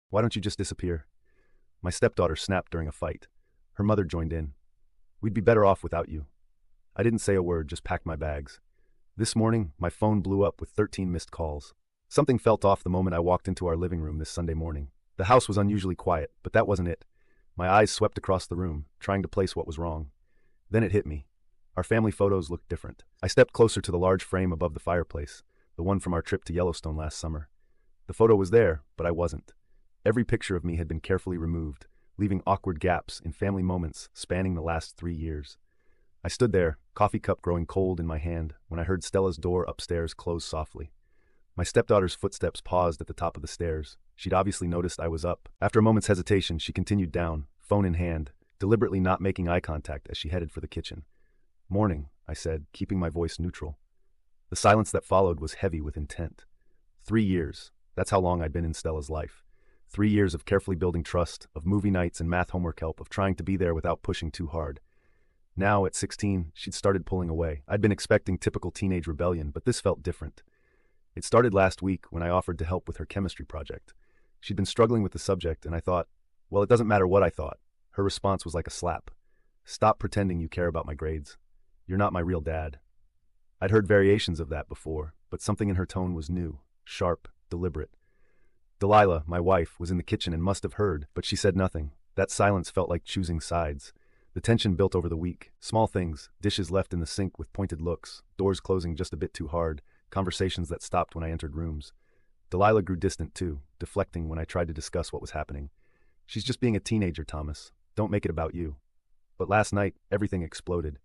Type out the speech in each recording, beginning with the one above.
Why don't you just disappear? My stepdaughter snapped during a fight. Her mother joined in. We'd be better off without you. I didn't say a word, just packed my bags. This morning, my phone blew up with 13 missed calls. Something felt off the moment I walked into our living room this Sunday morning. The house was unusually quiet, but that wasn't it. My eyes swept across the room, trying to place what was wrong. Then it hit me. Our family photos looked different. I stepped closer to the large frame above the fireplace, the one from our trip to Yellowstone last summer. The photo was there, but I wasn't. Every picture of me had been carefully removed, leaving awkward gaps in family moments spanning the last 3 years. I stood there, coffee cup growing cold in my hand, when I heard Stella's door upstairs close softly. My stepdaughter's footsteps paused at the top of the stairs. She'd obviously noticed I was up. After a moment's hesitation, she continued down, phone in hand, deliberately not making eye contact as she headed for the kitchen. "Morning," I said, keeping my voice neutral. The silence that followed was heavy with intent. 3 years. That's how long I'd been in Stella's life. 3 years of carefully building trust, of movie nights and math homework help, of trying to be there without pushing too hard. Now, at 16, she'd started pulling away. I'd been expecting typical teenage rebellion, but this felt different. It started last week when I offered to help with her chemistry project. She'd been struggling with the subject, and I thought, well, it doesn't matter what I thought. Her response was like a slap. "Stop pretending you care about my grades. You're not my real dad." I'd heard variations of that before, but something in her tone was new, sharp, deliberate. Delilah, my wife, was in the kitchen and must have heard, but she said nothing. That silence felt like choosing sides. The tension built over the week. Small things, dishes left in the sink with pointed looks, doors closing just a bit too hard, conversations that stopped when I entered rooms. Delilah grew distant too, deflecting when I tried to discuss what was happening. "She's just being a teenager, Thomas. Don't make it about you." But last night, everything exploded.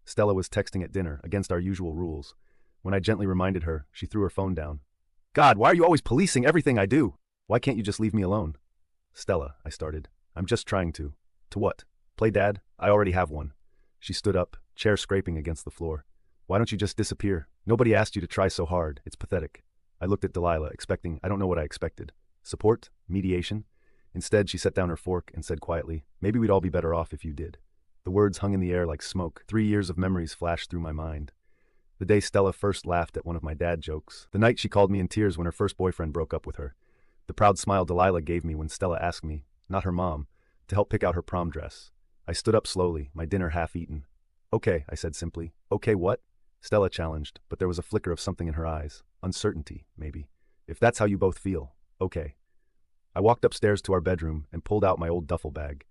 Stella was texting at dinner, against our usual rules. When I gently reminded her, she threw her phone down. "God, why are you always policing everything I do? Why can't you just leave me alone?" "Stella," I started. "I'm just trying to." "To what? Play dad? I already have one." She stood up, chair scraping against the floor. "Why don't you just disappear? Nobody asked you to try so hard. It's pathetic." I looked at Delilah, expecting, I don't know what I expected. Support? Mediation? Instead, she set down her fork and said quietly, "Maybe we'd all be better off if you did." The words hung in the air like smoke. 3 years of memories flashed through my mind. The day Stella first laughed at one of my dad jokes. The night she called me in tears when her first boyfriend broke up with her. The proud smile Delilah gave me when Stella asked me, not her mom, to help pick out her prom dress. I stood up slowly, my dinner half-eaten. "Okay," I said simply. "Okay, what?" Stella challenged, but there was a flicker of something in her eyes. Uncertainty, maybe. "If that's how you both feel, okay." I walked upstairs to our bedroom and pulled out my old duffel bag.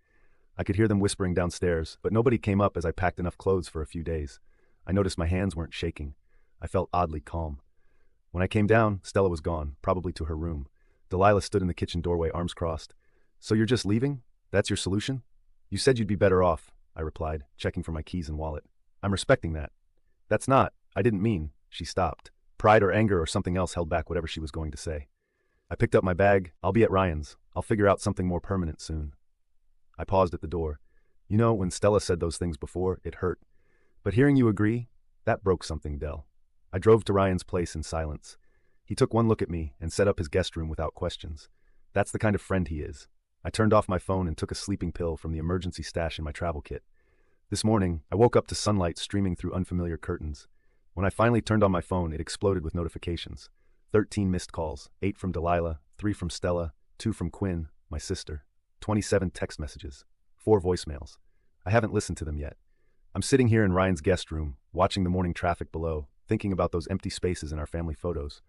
I could hear them whispering downstairs, but nobody came up as I packed enough clothes for a few days. I noticed my hands weren't shaking. I felt oddly calm. When I came down, Stella was gone, probably to her room. Delilah stood in the kitchen doorway, arms crossed. "So you're just leaving? That's your solution?" "You said you'd be better off," I replied, checking for my keys and wallet. "I'm respecting that." "That's not, I didn't mean." She stopped. Pride or anger or something else held back whatever she was going to say. I picked up my bag. "I'll be at Ryan's. I'll figure out something more permanent soon." I paused at the door. You know, when Stella said those things before, it hurt. But hearing you agree, that broke something, Del. I drove to Ryan's place in silence. He took one look at me and set up his guest room without questions. That's the kind of friend he is. I turned off my phone and took a sleeping pill from the emergency stash in my travel kit. This morning, I woke up to sunlight streaming through unfamiliar curtains. When I finally turned on my phone, it exploded with notifications. 13 missed calls, 8 from Delilah, 3 from Stella, 2 from Quinn, my sister, 27 text messages, 4 voicemails. I haven't listened to them yet. I'm sitting here in Ryan's guest room, watching the morning traffic below, thinking about those empty spaces in our family photos.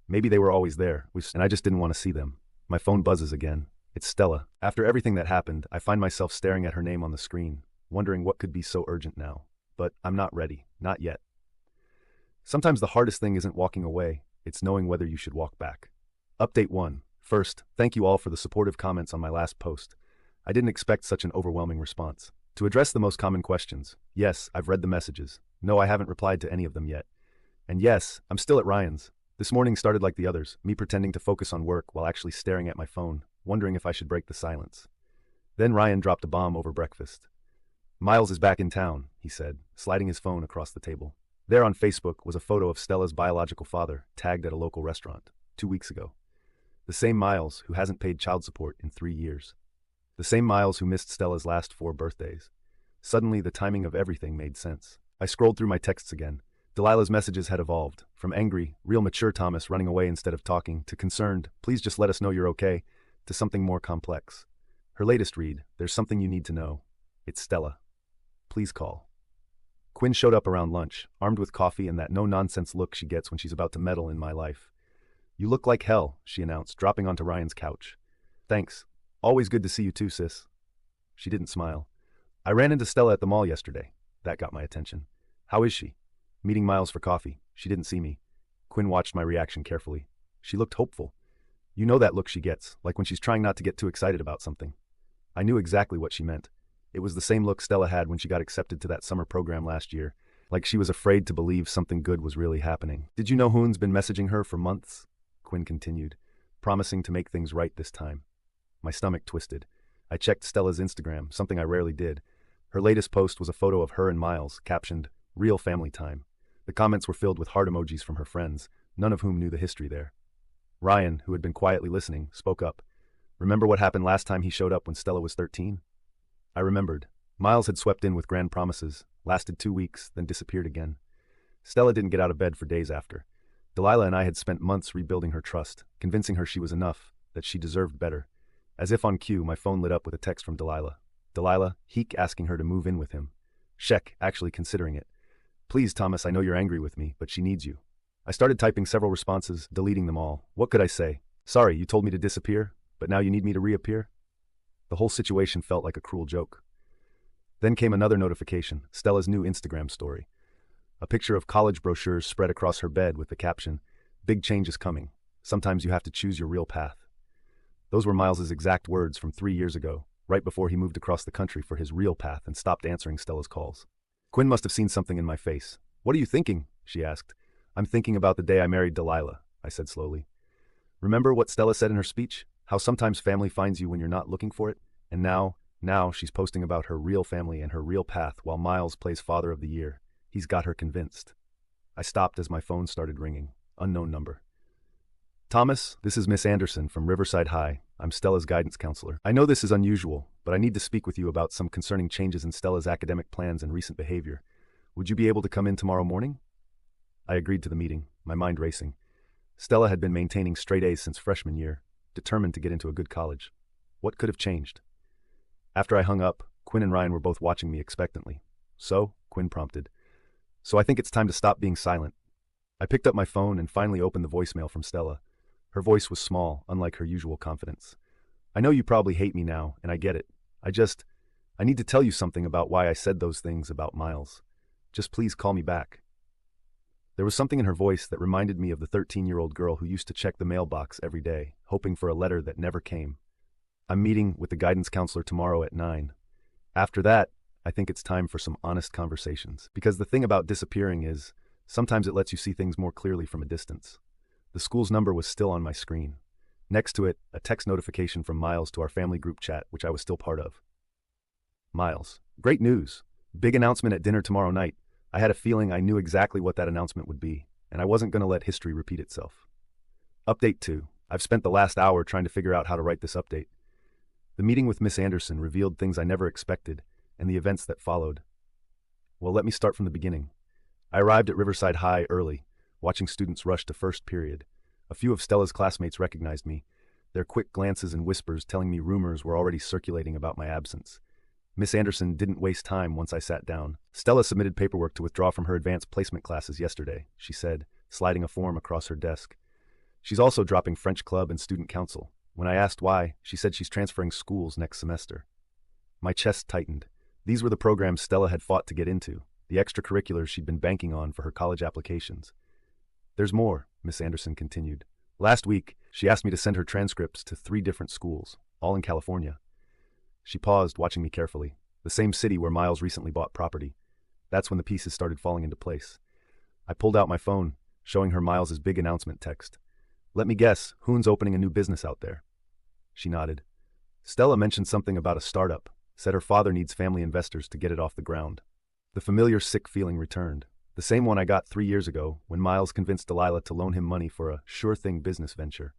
Maybe they were always there, and I just didn't want to see them. My phone buzzes again. It's Stella. After everything that happened, I find myself staring at her name on the screen, wondering what could be so urgent now. But I'm not ready. Not yet. Sometimes the hardest thing isn't walking away, it's knowing whether you should walk back. Update 1. First, thank you all for the supportive comments on my last post. I didn't expect such an overwhelming response. To address the most common questions, yes, I've read the messages. No, I haven't replied to any of them yet. And yes, I'm still at Ryan's. This morning started like the others, me pretending to focus on work while actually staring at my phone, wondering if I should break the silence. Then Ryan dropped a bomb over breakfast. "Miles is back in town," he said, sliding his phone across the table. There on Facebook was a photo of Stella's biological father, tagged at a local restaurant, 2 weeks ago. The same Miles who hasn't paid child support in 3 years. The same Miles who missed Stella's last 4 birthdays. Suddenly, the timing of everything made sense. I scrolled through my texts again. Delilah's messages had evolved, from angry, real mature Thomas running away instead of talking, to concerned, "Please just let us know you're okay," to something more complex. Her latest read, "There's something you need to know. It's Stella. Please call." Quinn showed up around lunch, armed with coffee and that no-nonsense look she gets when she's about to meddle in my life. "You look like hell," she announced, dropping onto Ryan's couch. "Thanks. Always good to see you too, sis." She didn't smile. "I ran into Stella at the mall yesterday." That got my attention. "How is she?" "Meeting Miles for coffee. She didn't see me." Quinn watched my reaction carefully. She looked hopeful. You know that look she gets, like when she's trying not to get too excited about something. I knew exactly what she meant. It was the same look Stella had when she got accepted to that summer program last year, like she was afraid to believe something good was really happening. "Did you know Hoon's been messaging her for months?" Quinn continued, promising to make things right this time. My stomach twisted. I checked Stella's Instagram, something I rarely did. Her latest post was a photo of her and Miles, captioned, "Real family time." The comments were filled with heart emojis from her friends, none of whom knew the history there. Ryan, who had been quietly listening, spoke up. "Remember what happened last time he showed up when Stella was 13? I remembered. Miles had swept in with grand promises, lasted 2 weeks, then disappeared again. Stella didn't get out of bed for days after. Delilah and I had spent months rebuilding her trust, convincing her she was enough, that she deserved better. As if on cue, my phone lit up with a text from Delilah. Delilah, Heek asking her to move in with him. Shek, actually considering it. "Please, Thomas, I know you're angry with me, but she needs you." I started typing several responses, deleting them all. What could I say? "Sorry, you told me to disappear, but now you need me to reappear?" The whole situation felt like a cruel joke. Then came another notification, Stella's new Instagram story. A picture of college brochures spread across her bed with the caption, "Big change is coming. Sometimes you have to choose your real path." Those were Miles's exact words from 3 years ago, right before he moved across the country for his real path and stopped answering Stella's calls. Quinn must have seen something in my face. "What are you thinking?" she asked. "I'm thinking about the day I married Delilah," I said slowly. "Remember what Stella said in her speech? How sometimes family finds you when you're not looking for it? And now she's posting about her real family and her real path while Miles plays Father of the Year. He's got her convinced." I stopped as my phone started ringing. Unknown number. "Thomas, this is Miss Anderson from Riverside High. I'm Stella's guidance counselor. I know this is unusual, but I need to speak with you about some concerning changes in Stella's academic plans and recent behavior. Would you be able to come in tomorrow morning?" I agreed to the meeting, my mind racing. Stella had been maintaining straight A's since freshman year, determined to get into a good college. What could have changed? After I hung up, Quinn and Ryan were both watching me expectantly. "So?" Quinn prompted. "So I think it's time to stop being silent." I picked up my phone and finally opened the voicemail from Stella. Her voice was small, unlike her usual confidence. "I know you probably hate me now, and I get it. I need to tell you something about why I said those things about Miles. Just please call me back." There was something in her voice that reminded me of the 13-year-old girl who used to check the mailbox every day, hoping for a letter that never came. "I'm meeting with the guidance counselor tomorrow at 9. After that, I think it's time for some honest conversations. Because the thing about disappearing is, sometimes it lets you see things more clearly from a distance." The school's number was still on my screen. Next to it, a text notification from Miles to our family group chat, which I was still part of. "Miles, great news. Big announcement at dinner tomorrow night. I had a feeling I knew exactly what that announcement would be, and I wasn't going to let history repeat itself. Update 2. I've spent the last hour trying to figure out how to write this update." The meeting with Miss Anderson revealed things I never expected, and the events that followed. Well, let me start from the beginning. I arrived at Riverside High early, watching students rush to first period. A few of Stella's classmates recognized me, their quick glances and whispers telling me rumors were already circulating about my absence. Miss Anderson didn't waste time once I sat down. "Stella submitted paperwork to withdraw from her advanced placement classes yesterday," she said, sliding a form across her desk. "She's also dropping French club and student council. When I asked why, she said she's transferring schools next semester." My chest tightened. These were the programs Stella had fought to get into, the extracurriculars she'd been banking on for her college applications. "There's more," Miss Anderson continued. "Last week, she asked me to send her transcripts to 3 different schools, all in California." She paused, watching me carefully. The same city where Miles recently bought property. That's when the pieces started falling into place. I pulled out my phone, showing her Miles's big announcement text. "Let me guess, Hoon's opening a new business out there." She nodded. "Stella mentioned something about a startup, said her father needs family investors to get it off the ground." The familiar sick feeling returned. The same one I got 3 years ago when Miles convinced Delilah to loan him money for a sure-thing business venture.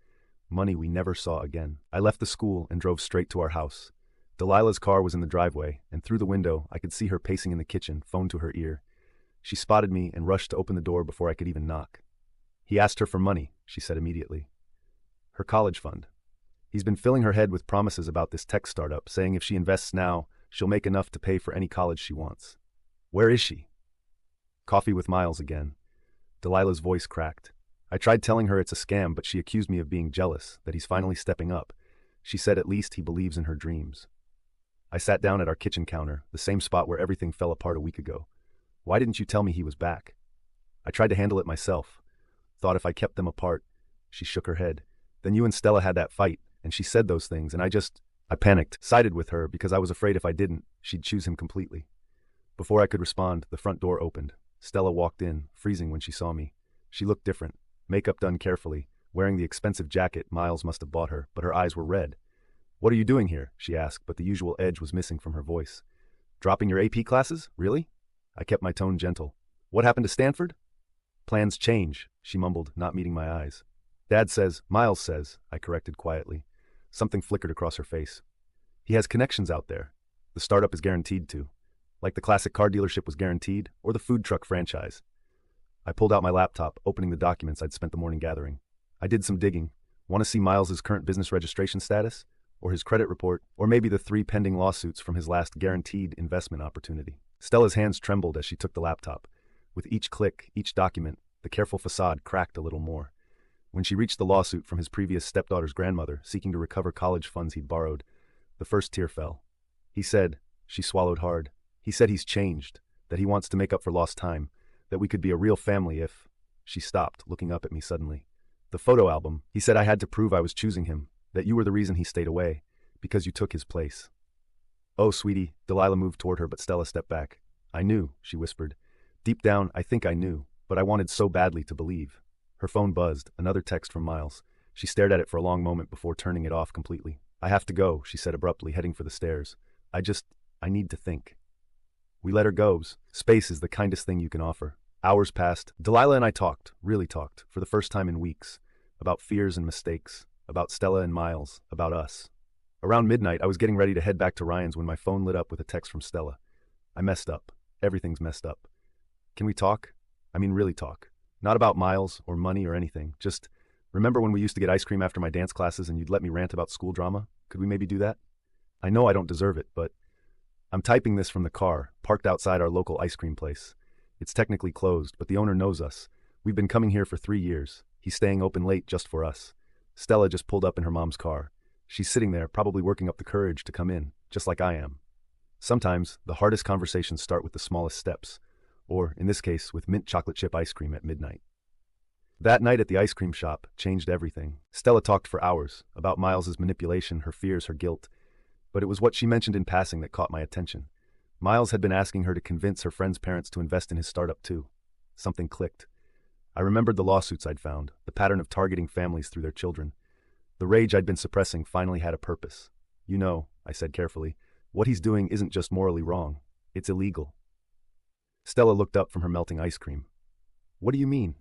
Money we never saw again. I left the school and drove straight to our house. Delilah's car was in the driveway, and through the window I could see her pacing in the kitchen, phone to her ear. She spotted me and rushed to open the door before I could even knock. "He asked her for money," she said immediately. "Her college fund." He's been filling her head with promises about this tech startup, saying if she invests now, she'll make enough to pay for any college she wants. Where is she? Coffee with Miles again. Delilah's voice cracked. I tried telling her it's a scam, but she accused me of being jealous, that he's finally stepping up. She said at least he believes in her dreams. I sat down at our kitchen counter, the same spot where everything fell apart a week ago. Why didn't you tell me he was back? I tried to handle it myself. Thought if I kept them apart. She shook her head. Then you and Stella had that fight, and she said those things, and I panicked, sided with her because I was afraid if I didn't, she'd choose him completely. Before I could respond, the front door opened. Stella walked in, freezing when she saw me. She looked different, makeup done carefully, wearing the expensive jacket Miles must have bought her, but her eyes were red. What are you doing here? She asked, but the usual edge was missing from her voice. Dropping your AP classes? Really? I kept my tone gentle. What happened to Stanford? Plans change, she mumbled, not meeting my eyes. Dad says, Miles says, I corrected quietly. Something flickered across her face. He has connections out there. The startup is guaranteed to. Like the classic car dealership was guaranteed, or the food truck franchise. I pulled out my laptop, opening the documents I'd spent the morning gathering. I did some digging. Want to see Miles's current business registration status? Or his credit report? Or maybe the 3 pending lawsuits from his last guaranteed investment opportunity? Stella's hands trembled as she took the laptop. With each click, each document, the careful facade cracked a little more. When she reached the lawsuit from his previous stepdaughter's grandmother, seeking to recover college funds he'd borrowed, the first tear fell. He said, she swallowed hard, he said he's changed, that he wants to make up for lost time, that we could be a real family if... She stopped, looking up at me suddenly. The photo album, he said I had to prove I was choosing him, that you were the reason he stayed away, because you took his place. Oh, sweetie, Delilah moved toward her, but Stella stepped back. I knew, she whispered. Deep down, I think I knew, but I wanted so badly to believe. Her phone buzzed, another text from Miles. She stared at it for a long moment before turning it off completely. I have to go, she said abruptly, heading for the stairs. I need to think. We let her go. Space is the kindest thing you can offer. Hours passed. Delilah and I talked, really talked, for the first time in weeks. About fears and mistakes. About Stella and Miles. About us. Around midnight, I was getting ready to head back to Ryan's when my phone lit up with a text from Stella. I messed up. Everything's messed up. Can we talk? I mean, really talk. Not about Miles or money or anything. Just, remember when we used to get ice cream after my dance classes and you'd let me rant about school drama? Could we maybe do that? I know I don't deserve it, but... I'm typing this from the car, parked outside our local ice cream place. It's technically closed, but the owner knows us. We've been coming here for 3 years. He's staying open late just for us. Stella just pulled up in her mom's car. She's sitting there, probably working up the courage to come in, just like I am. Sometimes, the hardest conversations start with the smallest steps, or, in this case, with mint chocolate chip ice cream at midnight. That night at the ice cream shop changed everything. Stella talked for hours, about Miles's manipulation, her fears, her guilt. But it was what she mentioned in passing that caught my attention. Miles had been asking her to convince her friend's parents to invest in his startup too. Something clicked. I remembered the lawsuits I'd found, the pattern of targeting families through their children. The rage I'd been suppressing finally had a purpose. You know, I said carefully, what he's doing isn't just morally wrong. It's illegal. Stella looked up from her melting ice cream. What do you mean?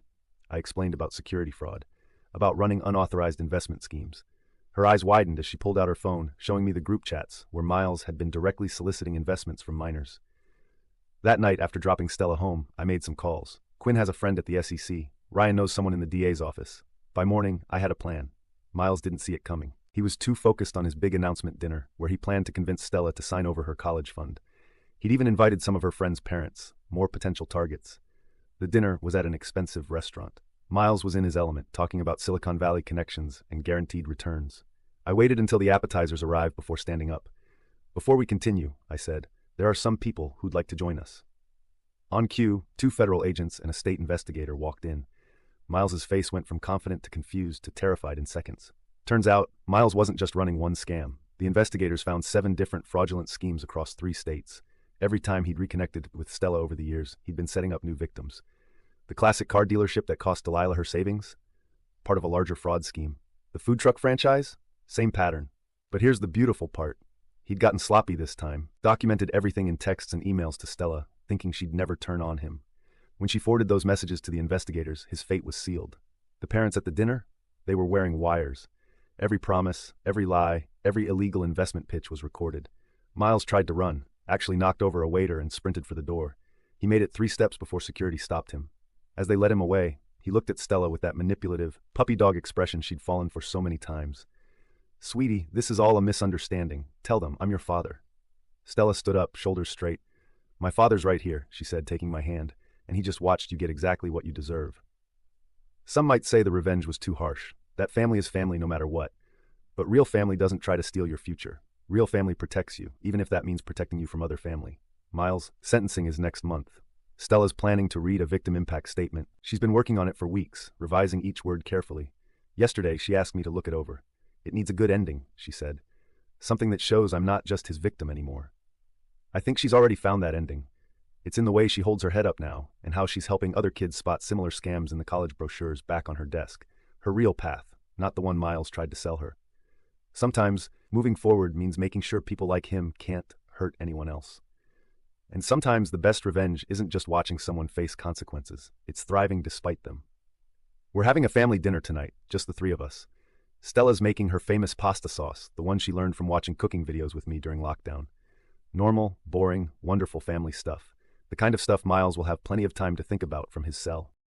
I explained about security fraud, about running unauthorized investment schemes. Her eyes widened as she pulled out her phone, showing me the group chats where Miles had been directly soliciting investments from minors. That night, after dropping Stella home, I made some calls. Quinn has a friend at the SEC. Ryan knows someone in the DA's office. By morning, I had a plan. Miles didn't see it coming. He was too focused on his big announcement dinner, where he planned to convince Stella to sign over her college fund. He'd even invited some of her friends' parents, more potential targets. The dinner was at an expensive restaurant. Miles was in his element, talking about Silicon Valley connections and guaranteed returns. I waited until the appetizers arrived before standing up. Before we continue, I said, there are some people who'd like to join us. On cue, 2 federal agents and a state investigator walked in. Miles's face went from confident to confused to terrified in seconds. Turns out, Miles wasn't just running one scam. The investigators found 7 different fraudulent schemes across 3 states. Every time he'd reconnected with Stella over the years, he'd been setting up new victims. The classic car dealership that cost Delilah her savings? Part of a larger fraud scheme. The food truck franchise? Same pattern. But here's the beautiful part. He'd gotten sloppy this time, documented everything in texts and emails to Stella, thinking she'd never turn on him. When she forwarded those messages to the investigators, his fate was sealed. The parents at the dinner? They were wearing wires. Every promise, every lie, every illegal investment pitch was recorded. Miles tried to run, actually knocked over a waiter and sprinted for the door. He made it 3 steps before security stopped him. As they led him away, he looked at Stella with that manipulative, puppy dog expression she'd fallen for so many times. Sweetie, this is all a misunderstanding. Tell them, I'm your father. Stella stood up, shoulders straight. My father's right here, she said, taking my hand, and he just watched you get exactly what you deserve. Some might say the revenge was too harsh. That family is family no matter what. But real family doesn't try to steal your future. Real family protects you, even if that means protecting you from other family. Miles, sentencing is next month. Stella's planning to read a victim impact statement. She's been working on it for weeks, revising each word carefully. Yesterday, she asked me to look it over. It needs a good ending, she said. Something that shows I'm not just his victim anymore. I think she's already found that ending. It's in the way she holds her head up now, and how she's helping other kids spot similar scams in the college brochures back on her desk. Her real path, not the one Miles tried to sell her. Sometimes, moving forward means making sure people like him can't hurt anyone else. And sometimes the best revenge isn't just watching someone face consequences, it's thriving despite them. We're having a family dinner tonight, just the three of us. Stella's making her famous pasta sauce, the one she learned from watching cooking videos with me during lockdown. Normal, boring, wonderful family stuff. The kind of stuff Miles will have plenty of time to think about from his cell.